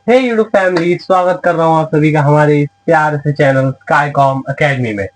हे YouTube family, स्वागत कर रहा हूँ आप सभी का हमारे इस प्यारे से चैनल स्काईकॉम एकेडमी में।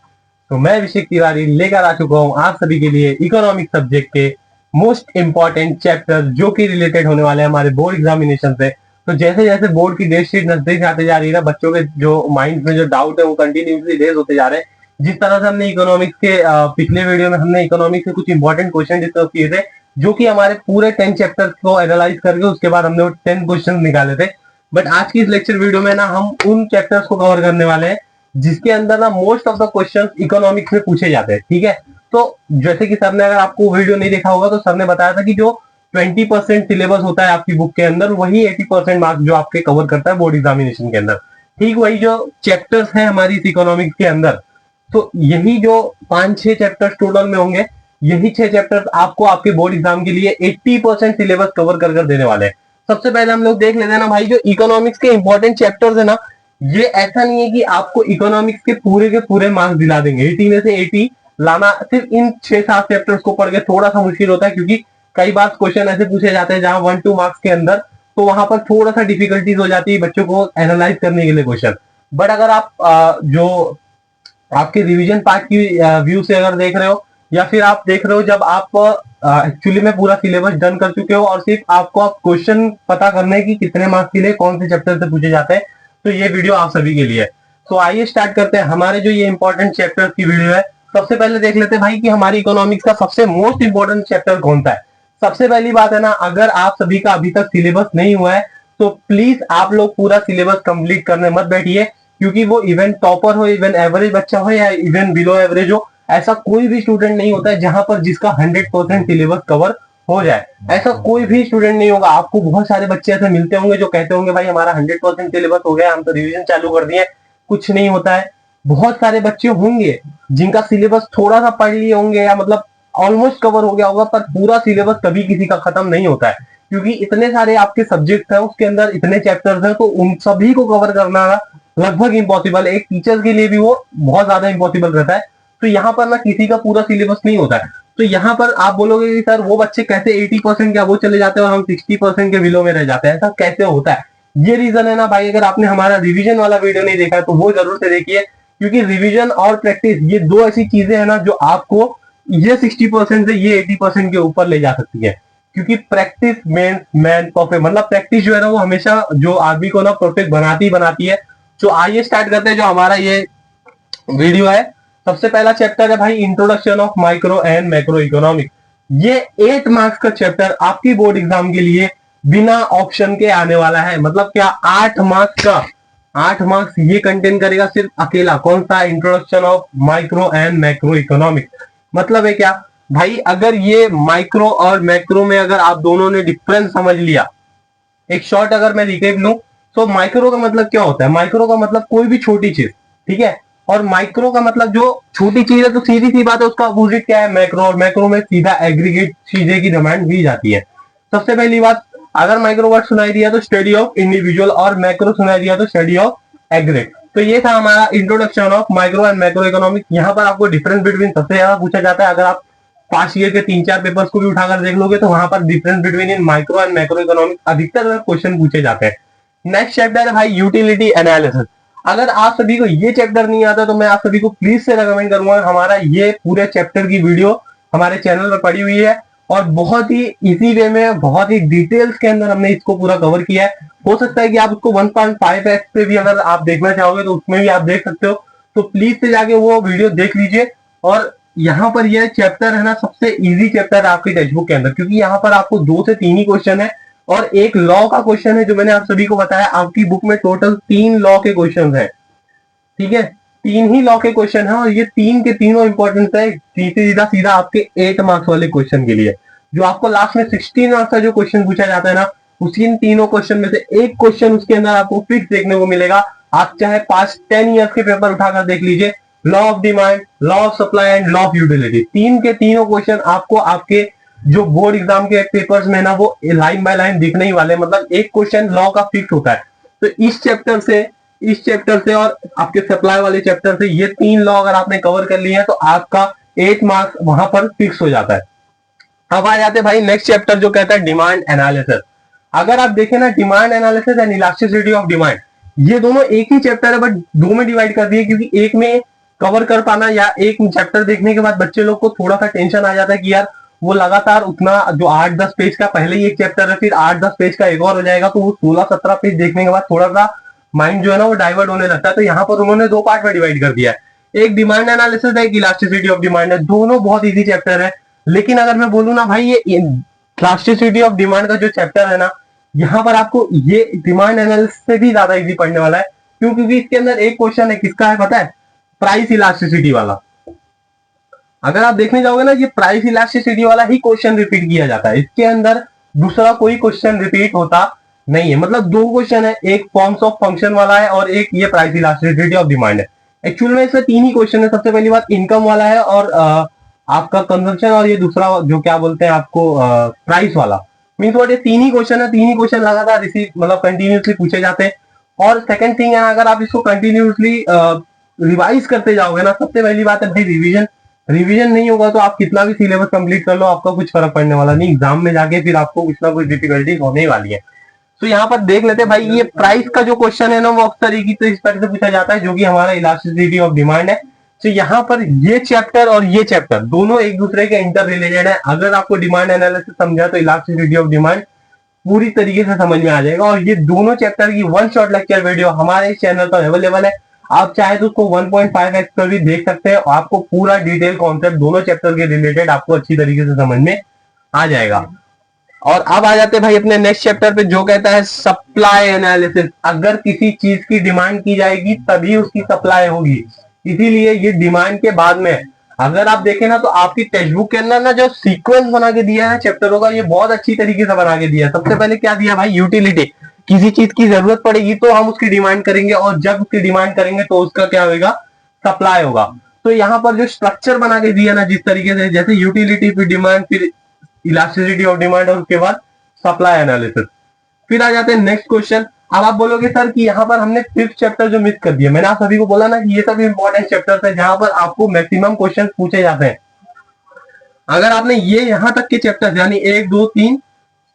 तो मैं अभिषेक तिवारी लेकर आ चुका हूँ आप सभी के लिए इकोनॉमिक सब्जेक्ट के मोस्ट इंपॉर्टेंट चैप्टर जो कि रिलेटेड होने वाले हैं हमारे बोर्ड एग्जामिनेशन से। तो जैसे जैसे बोर्ड की डेट शीट नजदीक आते जा रही है ना, बच्चों के जो माइंड में जो डाउट है वो कंटिन्यूसली रेज होते जा रहे हैं। जिस तरह से हमने इकोनॉमिक्स के पिछले वीडियो में हमने इकोनॉमिक्स के कुछ इंपॉर्टेंट क्वेश्चन डिस्कस किए थे, जो कि हमारे पूरे 10 चैप्टर्स को एनालाइज करके उसके बाद हमने वो 10 क्वेश्चन निकाले थे। बट आज की इस लेक्चर वीडियो में ना हम उन चैप्टर्स को कवर करने वाले हैं जिसके अंदर ना most of the questions economics में पूछे जाते हैं। ठीक है, तो जैसे कि सर ने, अगर आपको वीडियो नहीं देखा होगा तो सर ने बताया था कि जो 20% सिलेबस होता है आपकी बुक के अंदर, वही 80% मार्क्स जो आपके कवर करता है बोर्ड एग्जामिनेशन के अंदर। ठीक वही जो चैप्टर्स हैं हमारी इस इकोनॉमिक्स के अंदर, तो यही जो 5-6 चैप्टर्स टोटल में होंगे, यही 6 चैप्टर्स आपको आपके बोर्ड एग्जाम के लिए 80% सिलेबस कवर कर देने वाले हैं। सबसे पहले हम लोग देख लेते हैं ना भाई, जो इकोनॉमिक्स के इंपॉर्टेंट चैप्टर्स है ना, ये ऐसा नहीं है कि आपको इकोनॉमिक्स के पूरे मार्क्स दिला देंगे। 80 में से 80 लाना सिर्फ इन 6-7 चैप्टर्स को पढ़ के थोड़ा सा मुश्किल होता है, क्योंकि कई बार क्वेश्चन ऐसे पूछे जाते हैं जहां 1-2 मार्क्स के अंदर, तो वहां पर थोड़ा सा डिफिकल्टीज हो जाती है बच्चों को एनालाइज करने के लिए क्वेश्चन। बट अगर आप जो आपके रिवीजन पार्ट की व्यू से अगर देख रहे हो, या फिर आप देख रहे हो जब आप एक्चुअली में पूरा सिलेबस डन कर चुके हो और सिर्फ आपको आप क्वेश्चन पता करने की कितने मार्क्स के लिए कौन से चैप्टर से पूछे जाते हैं, तो ये वीडियो आप सभी के लिए है। तो आइए स्टार्ट करते हैं हमारे जो ये इंपॉर्टेंट चैप्टर की वीडियो है। सबसे पहले देख लेते हैं भाई कि हमारी इकोनॉमिक्स का सबसे मोस्ट इंपॉर्टेंट चैप्टर कौन सा है। सबसे पहली बात है ना, अगर आप सभी का अभी तक सिलेबस नहीं हुआ है तो प्लीज आप लोग पूरा सिलेबस कंप्लीट करने मत बैठिए, क्योंकि वो इवन टॉपर हो, इवन एवरेज बच्चा हो, या इवन बिलो एवरेज हो, ऐसा कोई भी स्टूडेंट नहीं होता है जहां पर जिसका 100% सिलेबस कवर हो जाए। ऐसा कोई भी स्टूडेंट नहीं होगा। आपको बहुत सारे बच्चे ऐसे मिलते होंगे जो कहते होंगे भाई हमारा 100% सिलेबस हो गया, हम तो रिवीजन चालू कर दिए। कुछ नहीं होता है। बहुत सारे बच्चे होंगे जिनका सिलेबस थोड़ा सा पढ़ लिए होंगे, या मतलब ऑलमोस्ट कवर हो गया होगा, पर पूरा सिलेबस कभी किसी का खत्म नहीं होता है, क्योंकि इतने सारे आपके सब्जेक्ट हैं, उसके अंदर इतने चैप्टर्स हैं, तो उन सभी को कवर करना लगभग इम्पॉसिबल है। एक टीचर के लिए भी वो बहुत ज्यादा इम्पॉसिबल रहता है। तो यहाँ पर ना किसी का पूरा सिलेबस नहीं होता है। तो यहाँ पर आप बोलोगे कि सर वो बच्चे कैसे 80% क्या वो चले जाते हैं और हम 60% के बिलो में रह जाते हैं, ऐसा कैसे होता है? ये रीजन है ना भाई, अगर आपने हमारा रिवीजन वाला वीडियो नहीं देखा है तो वो जरूर से देखिए, क्योंकि रिवीजन और प्रैक्टिस ये दो ऐसी चीजें हैं ना जो आपको ये 60% से ये 80% के ऊपर ले जा सकती है। क्योंकि प्रैक्टिस मैन परफेक्ट, मतलब प्रैक्टिस जो है ना वो हमेशा जो आदमी को ना परफेक्ट बनाती है। तो आइए स्टार्ट करते हैं जो हमारा ये वीडियो है। सबसे पहला चैप्टर है भाई introduction of micro and macro economics. ये 8 मार्क्स का चैप्टर आपकी बोर्ड एग्जाम के लिए बिना ऑप्शन के आने वाला है। मतलब क्या 8 मार्क्स का 8 मार्क्स ये कंटेन करेगा सिर्फ अकेला। कौन सा? Introduction of micro and macro economics. मतलब है क्या भाई, अगर ये माइक्रो और मैक्रो में अगर आप दोनों ने डिफरेंस समझ लिया, एक शॉर्ट अगर मैं रिकेप लूं, तो माइक्रो का मतलब क्या होता है? माइक्रो का मतलब कोई भी छोटी चीज, ठीक है। और माइक्रो का मतलब जो छोटी चीज है, तो सीधी सी बात है उसका अपोजिट क्या है? मैक्रो। और मैक्रो में सीधा एग्रीगेट चीजें की डिमांड दी जाती है। सबसे पहली बात, अगर माइक्रो वर्ड सुनाई दिया तो स्टडी ऑफ इंडिविजुअल, और मैक्रो सुनाई दिया तो स्टडी ऑफ एग्रीगेट। तो ये था हमारा introduction of micro and macro economics. यहाँ पर आपको डिफरेंस बिटवीन सबसे ज्यादा पूछा जाता है। अगर आप पास्ट ईयर के 3-4 पेपर्स को भी उठाकर देख लोगे तो वहां पर difference between in micro and macro economics अधिकतर क्वेश्चन पूछे जाते हैं। नेक्स्ट चैप्टर है भाई यूटिलिटी एनालिसिस। अगर आप सभी को ये चैप्टर नहीं आता तो मैं आप सभी को प्लीज से रेकमेंड करूंगा, हमारा ये पूरे चैप्टर की वीडियो हमारे चैनल पर पड़ी हुई है, और बहुत ही इजी वे में, बहुत ही डिटेल्स के अंदर हमने इसको पूरा कवर किया है। हो सकता है कि आप उसको 1.5x पे भी अगर आप देखना चाहोगे तो उसमें भी आप देख सकते हो। तो प्लीज से जाके वो वीडियो देख लीजिए। और यहाँ पर यह चैप्टर है ना सबसे इजी चैप्टर है आपकी टेक्स्ट बुक के अंदर, क्योंकि यहाँ पर आपको 2 से 3 ही क्वेश्चन है और एक लॉ का क्वेश्चन है। जो मैंने आप सभी को बताया, आपकी बुक में टोटल 3 लॉ के क्वेश्चन है, ठीक है। 3 ही लॉ के क्वेश्चन है, और ये 3 के तीनों इंपॉर्टेंट है सीधा सीधा आपके 8 मार्क्स वाले क्वेश्चन के लिए। जो आपको लास्ट में 16 मार्क्स का जो क्वेश्चन पूछा जाता है ना, उसी इन तीनों क्वेश्चन में से एक क्वेश्चन उसके अंदर आपको फिक्स देखने को मिलेगा। आप चाहे पास्ट 10 ईयर्स के पेपर उठाकर देख लीजिए, law of demand, law of supply and law of utility, 3 के तीनों क्वेश्चन आपको आपके जो बोर्ड एग्जाम के पेपर्स में ना वो लाइन बाय लाइन दिखने ही वाले। मतलब एक क्वेश्चन लॉ का फिक्स होता है। तो इस चैप्टर से और आपके सप्लाई वाले चैप्टर से ये 3 लॉ अगर आपने कवर कर लिए हैं तो आपका 8 मार्क्स वहां पर फिक्स हो जाता है। अब आ जाते हैं भाई नेक्स्ट चैप्टर जो कहता है डिमांड एनालिसिस। अगर आप देखें ना, demand analysis and elasticity of demand, ये दोनों एक ही चैप्टर है, बट दो में डिवाइड कर दिए, क्योंकि एक में कवर कर पाना या एक चैप्टर देखने के बाद बच्चे लोग को थोड़ा सा टेंशन आ जाता है कि यार वो लगातार उतना जो 8-10 पेज का पहले ही एक चैप्टर है, फिर 8-10 पेज का एक और हो जाएगा, तो वो 16-17 पेज देखने के बाद थोड़ा सा माइंड जो है ना वो डाइवर्ट होने लगता है। तो यहाँ पर उन्होंने दो पार्ट में डिवाइड कर दिया है, एक डिमांड एनालिसिस है, एक इलास्टिसिटी ऑफ डिमांड है। दोनों बहुत इजी चैप्टर है, लेकिन अगर मैं बोलूँ ना भाई, ये इलास्टिसिटी ऑफ डिमांड का जो चैप्टर है ना, यहाँ पर आपको ये डिमांड एनालिसिस से भी ज्यादा इजी पढ़ने वाला है। क्यों? क्योंकि इसके अंदर एक क्वेश्चन है, किसका है पता है? प्राइस इलास्टिसिटी वाला। अगर आप देखने जाओगे ना, ये प्राइस इलास्टिसिटी वाला ही क्वेश्चन रिपीट किया जाता है, इसके अंदर दूसरा कोई क्वेश्चन रिपीट होता नहीं है। मतलब दो क्वेश्चन है, एक फॉर्म्स ऑफ फंक्शन वाला है और एक ये प्राइस इलास्टिसिटी ऑफ डिमांड है। एक्चुअल में इसमें तीन ही क्वेश्चन है। सबसे पहली बात इनकम वाला है, और आपका कंजम्पशन, और ये दूसरा जो क्या बोलते हैं आपको, प्राइस वाला। मीन्स व्हाट, ये तीन ही क्वेश्चन है, तीन ही क्वेश्चन लगातार रिसीव मतलब कंटिन्यूसली पूछे जाते हैं। और सेकंड थिंग है, अगर आप इसको कंटिन्यूसली रिवाइज करते जाओगे ना, सबसे पहली बात है भाई रिवीजन। रिवीजन नहीं होगा तो आप कितना भी सिलेबस कंप्लीट कर लो, आपका कुछ फर्क पड़ने वाला नहीं। एग्जाम में जाके फिर आपको कुछ ना कुछ डिफिकल्टी होने वाली है। तो यहाँ पर देख लेते हैं भाई, ये प्राइस का जो क्वेश्चन है ना, वो अक्सर एक ही तो इस तरह से पूछा जाता है, जो कि हमारा इलास्टिसिटी ऑफ डिमांड है। तो यहाँ पर ये चैप्टर और ये चैप्टर दोनों एक दूसरे के इंटर रिलेटेड है। अगर आपको डिमांड एनालिसिस समझा तो इलास्टिसिटी ऑफ डिमांड पूरी तरीके से समझ में आ जाएगा। और ये दोनों चैप्टर की वन शॉट लेक्चर वीडियो हमारे इस चैनल पर अवेलेबल है। आप चाहे तो उसको 1.5x पर भी देख सकते हैं, आपको पूरा डिटेल कॉन्सेप्ट दोनों चैप्टर के रिलेटेड आपको अच्छी तरीके से समझ में आ जाएगा। और अब आ जाते हैं भाई अपने नेक्स्ट चैप्टर पे, जो कहता है सप्लाई एनालिसिस। अगर किसी चीज की डिमांड की जाएगी तभी उसकी सप्लाई होगी, इसीलिए ये डिमांड के बाद में। अगर आप देखें ना, तो आपकी टेक्स्ट बुक के अंदर ना जो सीक्वेंस बना के दिया है चैप्टरों का, ये बहुत अच्छी तरीके से बना के दिया है। सबसे पहले क्या दिया भाई? यूटिलिटी। किसी चीज की जरूरत पड़ेगी तो हम उसकी डिमांड करेंगे, और जब उसकी डिमांड करेंगे तो उसका क्या होगा? सप्लाई होगा। तो यहाँ पर जो स्ट्रक्चर बना के दिया ना, जिस तरीके से, जैसे यूटिलिटी, फिर डिमांड, फिर इलास्टिसिटी ऑफ डिमांड, और उसके बाद सप्लाई एनालिसिस। फिर आ जाते हैं नेक्स्ट क्वेश्चन। अब आप बोलोगे सर कि यहाँ पर हमने फिफ्थ चैप्टर जो मिस कर दिया। मैंने आप सभी को बोला ना कि ये सभी इंपॉर्टेंट चैप्टर्स है जहां पर आपको मैक्सिमम क्वेश्चन पूछे जाते हैं। अगर आपने ये यहाँ तक के चैप्टर्स, यानी 1, 2, 3,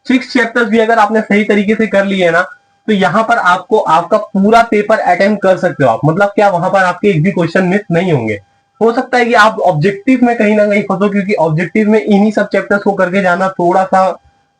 6 चैप्टर्स भी अगर आपने सही तरीके से कर लिए ना, तो यहाँ पर आपको आपका पूरा पेपर अटेम्प्ट कर सकते हो आप। मतलब क्या, वहां पर आपके एक भी क्वेश्चन मिस नहीं होंगे। हो सकता है कि आप ऑब्जेक्टिव में कहीं ना कहीं फंसो, क्योंकि ऑब्जेक्टिव में इन्हीं सब चैप्टर्स को करके जाना थोड़ा सा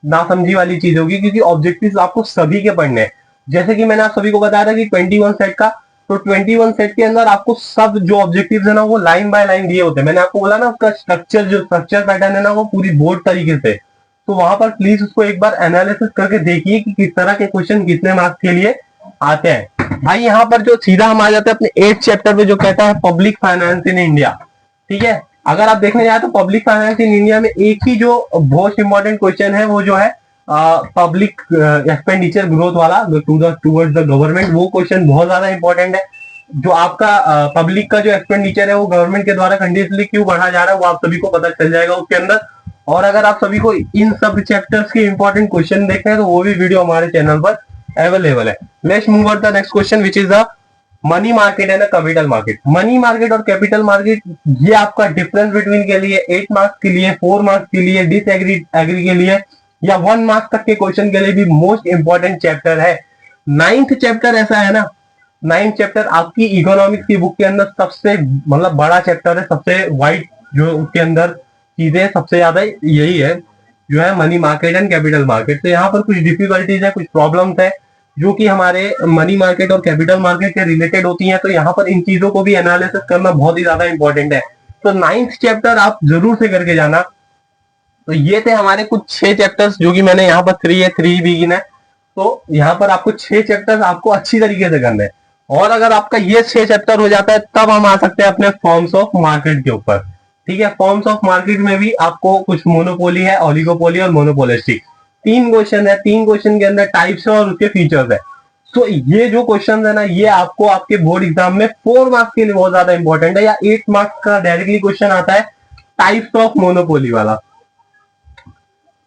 नासमझी वाली चीज होगी, क्योंकि ऑब्जेक्टिव्स आपको सभी के पढ़ने हैं। जैसे कि मैंने आप सभी को बताया था कि 21 सेट का, तो 21 सेट के अंदर आपको सब जो ऑब्जेक्टिव्स है ना, वो लाइन बाय लाइन दिए होते हैं। मैंने आपको बोला ना, उसका स्ट्रक्चर, जो स्ट्रक्चर पैटर्न है ना, वो पूरी बोर्ड तरीके से। तो वहां पर प्लीज उसको एक बार एनालिसिस करके देखिए कि किस तरह के क्वेश्चन कितने मार्क्स के लिए आते हैं। भाई यहाँ पर जो सीधा हम आ जाते हैं अपने 8th चैप्टर पे, जो कहता है पब्लिक फाइनेंस इन इंडिया। ठीक है, अगर आप देखने जाए तो पब्लिक फाइनेंस इन इंडिया में एक ही जो बहुत इंपॉर्टेंट क्वेश्चन है, वो जो है पब्लिक एक्सपेंडिचर ग्रोथ वाला, टूवर्ड्स द गवर्नमेंट। वो क्वेश्चन बहुत ज्यादा इंपॉर्टेंट है। जो आपका पब्लिक का जो एक्सपेंडिचर है वो गवर्नमेंट के द्वारा कंटिन्यूसली क्यों बढ़ा जा रहा है, वो आप सभी को पता चल जाएगा उसके अंदर। और अगर आप सभी को इन सब चैप्टर्स के इंपॉर्टेंट क्वेश्चन देखने हैं, तो वो भी वीडियो हमारे चैनल पर अवेलेबल है। Let's move on the next question, which is the money market and capital market. Money market और कैपिटल मार्केट, ये आपका डिफरेंस बिटवीन के लिए 8 मार्क्स के लिए, 4 मार्क्स के लिए, डिसएग्री के लिए, या 1 मार्क्स तक के क्वेश्चन के लिए भी मोस्ट इंपॉर्टेंट चैप्टर है। 9th चैप्टर ऐसा है ना, 9th चैप्टर आपकी इकोनॉमिक्स की बुक के अंदर सबसे मतलब बड़ा चैप्टर है, सबसे वाइड जो उसके अंदर चीजें सबसे ज्यादा यही है, जो है money market and capital market. तो यहाँ पर कुछ डिफिकल्टीज है, कुछ प्रॉब्लम्स है, जो कि हमारे मनी मार्केट और कैपिटल मार्केट के रिलेटेड होती हैं। तो यहाँ पर इन चीजों को भी एनालिसिस करना बहुत ही ज्यादा इंपॉर्टेंट है। तो 9th चैप्टर आप जरूर से करके जाना। तो ये थे हमारे कुछ 6 चैप्टर्स, जो कि मैंने यहाँ पर 3 है, 3 बिगिन है। तो यहाँ पर आपको 6 चैप्टर्स आपको अच्छी तरीके से करने हैं। और अगर आपका ये 6 चैप्टर हो जाता है, तब हम आ सकते हैं अपने फॉर्म्स ऑफ मार्केट के ऊपर। ठीक है, फॉर्म्स ऑफ मार्केट में भी आपको कुछ मोनोपोली है, ओलिगोपोली और मोनोपोलिस्टिक। 3 क्वेश्चन है, 3 क्वेश्चन के अंदर टाइप्स है और उसके फीचर्स है। तो ये जो क्वेश्चन है ना, ये आपको आपके बोर्ड एग्जाम में 4 मार्क्स के लिए बहुत ज्यादा इंपॉर्टेंट है, या 8 मार्क्स का डायरेक्टली क्वेश्चन आता है टाइप्स ऑफ मोनोपोली वाला।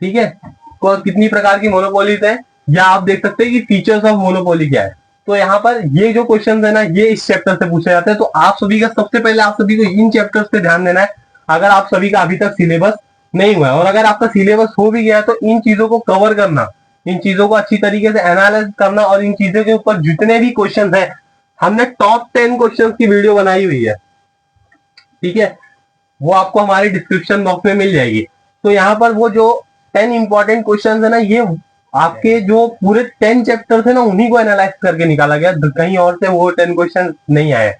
ठीक है, तो कितनी प्रकार की मोनोपोलीज है, या आप देख सकते हैं कि फीचर्स ऑफ मोनोपोली क्या है। तो यहाँ पर ये जो क्वेश्चन है ना, ये इस चैप्टर से पूछे जाते हैं। तो आप सभी का सबसे पहले आप सभी को इन चैप्टर्स पे ध्यान देना है, अगर आप सभी का अभी तक सिलेबस नहीं हुआ है। और अगर आपका सिलेबस हो भी गया तो इन चीजों को कवर करना, इन चीजों को अच्छी तरीके से एनालाइज करना और इन चीजों के ऊपर जितने भी क्वेश्चन है, हमने टॉप 10 क्वेश्चन की वीडियो बनाई हुई है, ठीक है, वो आपको हमारे डिस्क्रिप्शन बॉक्स में मिल जाएगी। तो यहाँ पर वो जो 10 इंपॉर्टेंट क्वेश्चन है ना, ये आपके जो पूरे 10 चैप्टर थे ना, उन्हीं को एनालाइज करके निकाला गया, कहीं और से वो 10 क्वेश्चन नहीं आए।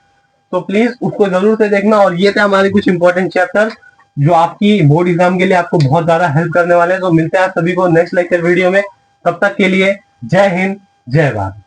तो प्लीज उसको जरूर से देखना। और ये थे हमारे कुछ इंपॉर्टेंट चैप्टर जो आपकी बोर्ड एग्जाम के लिए आपको बहुत ज्यादा हेल्प करने वाले हैं। तो मिलते हैं आप सभी को नेक्स्ट लेक्चर वीडियो में। तब तक के लिए जय हिंद, जय भारत।